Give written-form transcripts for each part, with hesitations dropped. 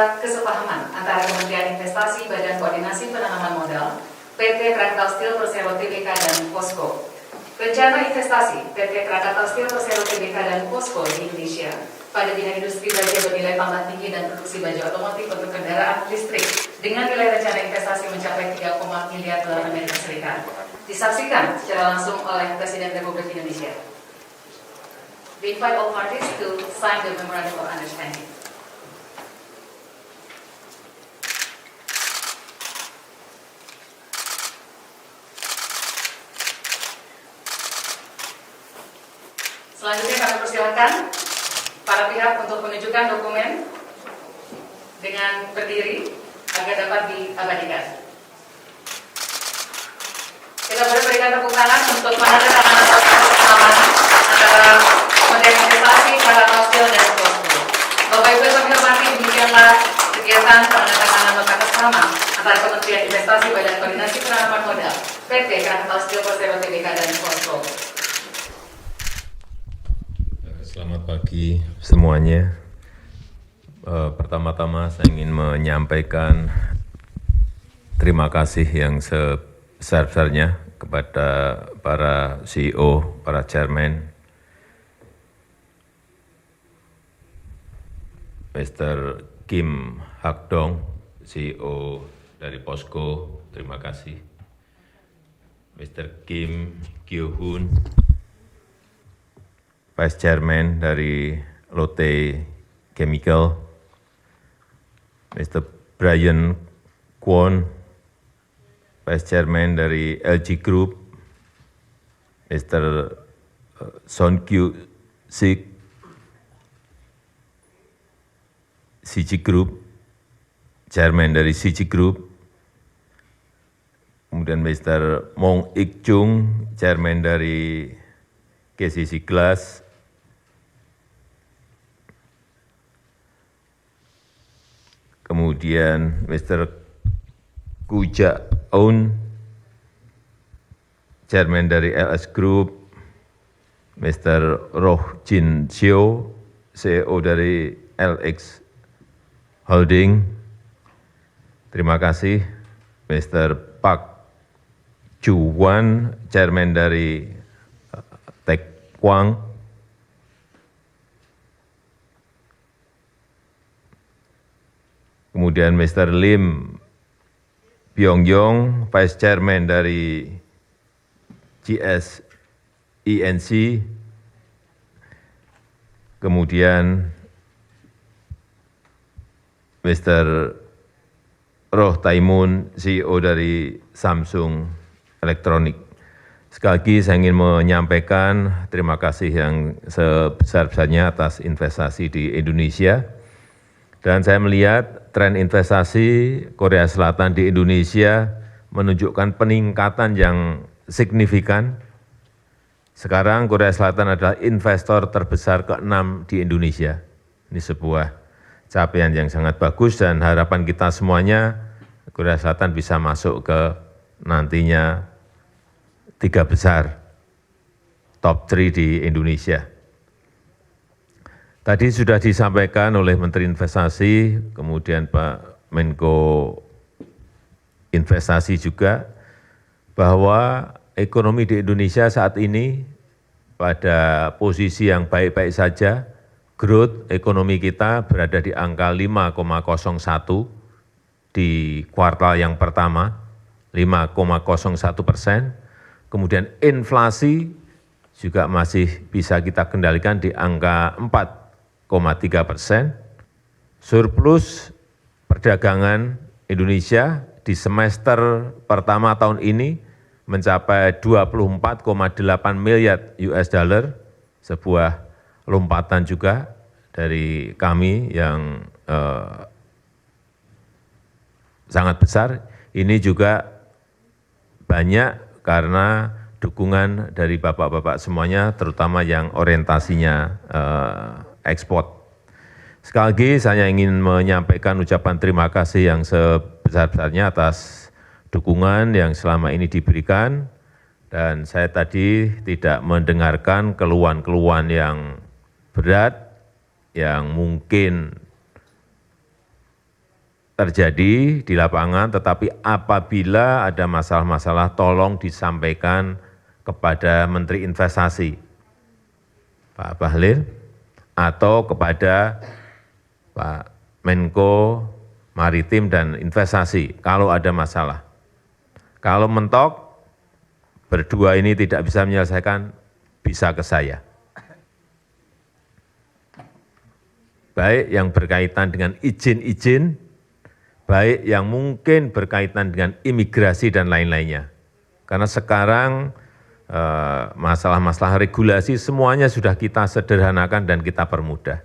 terdapat kesepahaman antara Kementerian Investasi Badan Koordinasi Penanaman Modal, PT Krakatau Steel Persero Tbk dan POSCO. Rencana investasi PT Krakatau Steel Persero Tbk dan POSCO di Indonesia pada bidang industri baja bernilai tambah tinggi dan produksi baja otomotif untuk kendaraan listrik dengan nilai rencana investasi mencapai 3, miliar dolar Amerika Serikat. Disaksikan secara langsung oleh Presiden Republik Indonesia. We invite all parties to sign the Memorandum of Understanding. Selanjutnya kami persilakan para pihak untuk menunjukkan dokumen dengan berdiri agar dapat diabadikan. Kita boleh berikan tepuk tangan untuk menandatangani kesamaan antara Kementerian Investasi, Krakatau Steel dan POSCO. Bapak Ibu yang kami hormati, demikianlah kegiatan penandatanganan nota kesepahaman antara Kementerian Investasi Badan Koordinasi Penanaman Modal, PT Krakatau Steel Persero Tbk dan POSCO. Selamat pagi semuanya. Pertama-tama saya ingin menyampaikan terima kasih yang sebesar-besarnya kepada para CEO, para chairman, Mr. Kim Hak-dong, CEO dari POSCO, terima kasih. Mr. Kim Kyo-hun, Vice Chairman dari Lotte Chemical, Mr. Brian Kwon, Vice Chairman dari LG Group, Mr. Son Kyu-sik, CG Group, Chairman dari CG Group, kemudian Mr. Mong Ik-chung, Chairman dari KCC Glass, kemudian Mr. Koo Ja-eun, Chairman dari LS Group, Mr. Roh Jin-seo, CEO dari LX Holding, terima kasih. Mr. Park Joo-hwan, Chairman dari Taekwang, kemudian Mr. Lim Byong-yong, Vice Chairman dari GS-ENC, kemudian Mr. Roh Tae-moon, CEO dari Samsung Electronics. Sekali lagi saya ingin menyampaikan terima kasih yang sebesar-besarnya atas investasi di Indonesia. Dan saya melihat tren investasi Korea Selatan di Indonesia menunjukkan peningkatan yang signifikan. Sekarang Korea Selatan adalah investor terbesar ke-6 di Indonesia. Ini sebuah capaian yang sangat bagus dan harapan kita semuanya Korea Selatan bisa masuk ke nantinya 3 besar, top 3 di Indonesia. Tadi sudah disampaikan oleh Menteri Investasi, kemudian Pak Menko Investasi juga, bahwa ekonomi di Indonesia saat ini pada posisi yang baik-baik saja, growth ekonomi kita berada di angka 5,01 di kuartal yang pertama, 5,01%. Kemudian inflasi juga masih bisa kita kendalikan di angka 4,3%. Surplus perdagangan Indonesia di semester pertama tahun ini mencapai 24,8 miliar US dollar, sebuah lompatan juga dari kami yang sangat besar. Ini juga banyak karena dukungan dari bapak-bapak semuanya, terutama yang orientasinya ekspor. Sekali lagi saya ingin menyampaikan ucapan terima kasih yang sebesar-besarnya atas dukungan yang selama ini diberikan, dan saya tadi tidak mendengarkan keluhan-keluhan yang berat, yang mungkin terjadi di lapangan, tetapi apabila ada masalah-masalah tolong disampaikan kepada Menteri Investasi, Pak Bahlil, atau kepada Pak Menko Maritim dan Investasi kalau ada masalah. Kalau mentok, berdua ini tidak bisa menyelesaikan, bisa ke saya. Baik yang berkaitan dengan izin-izin, baik yang mungkin berkaitan dengan imigrasi dan lain-lainnya. Karena sekarang masalah-masalah regulasi semuanya sudah kita sederhanakan dan kita permudah.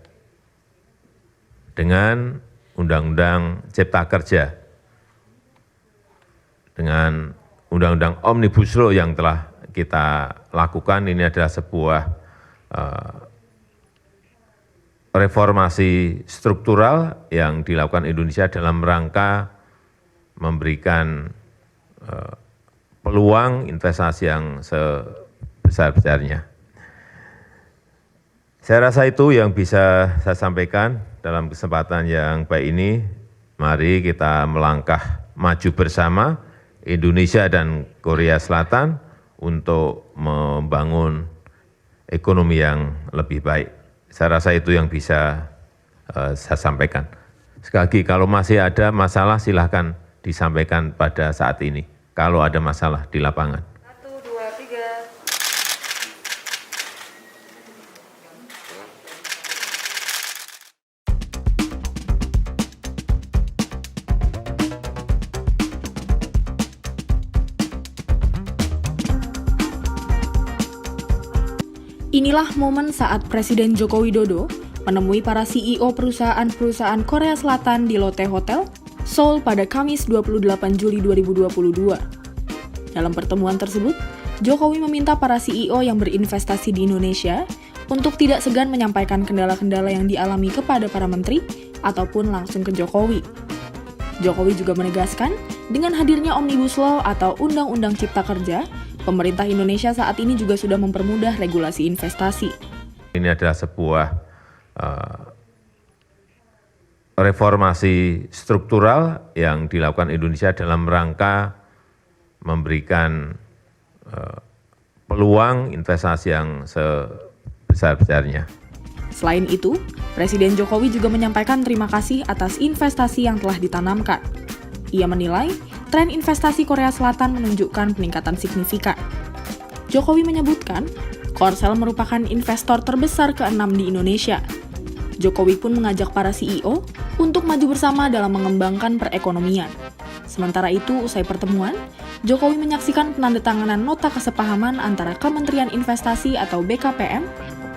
Dengan Undang-Undang Cipta Kerja, dengan Undang-Undang Omnibus Law yang telah kita lakukan, ini adalah sebuah reformasi struktural yang dilakukan Indonesia dalam rangka memberikan peluang investasi yang sebesar-besarnya. Saya rasa itu yang bisa saya sampaikan dalam kesempatan yang baik ini. Mari kita melangkah maju bersama Indonesia dan Korea Selatan untuk membangun ekonomi yang lebih baik. Saya rasa itu yang bisa saya sampaikan. Sekali lagi, kalau masih ada masalah silahkan disampaikan pada saat ini. Kalau ada masalah di lapangan. 1, 2, 3. Inilah momen saat Presiden Joko Widodo menemui para CEO perusahaan-perusahaan Korea Selatan di Lotte Hotel, Seoul pada Kamis 28 Juli 2022. Dalam pertemuan tersebut, Jokowi meminta para CEO yang berinvestasi di Indonesia untuk tidak segan menyampaikan kendala-kendala yang dialami kepada para menteri ataupun langsung ke Jokowi. Jokowi juga menegaskan, dengan hadirnya Omnibus Law atau Undang-Undang Cipta Kerja, pemerintah Indonesia saat ini juga sudah mempermudah regulasi investasi. Ini adalah sebuah reformasi struktural yang dilakukan Indonesia dalam rangka memberikan peluang investasi yang sebesar-besarnya. Selain itu, Presiden Jokowi juga menyampaikan terima kasih atas investasi yang telah ditanamkan. Ia menilai tren investasi Korea Selatan menunjukkan peningkatan signifikan. Jokowi menyebutkan, Korsel merupakan investor terbesar ke-6 di Indonesia. Jokowi pun mengajak para CEO untuk maju bersama dalam mengembangkan perekonomian. Sementara itu, usai pertemuan, Jokowi menyaksikan penandatanganan nota kesepahaman antara Kementerian Investasi atau BKPM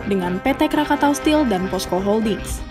dengan PT Krakatau Steel dan POSCO Holdings.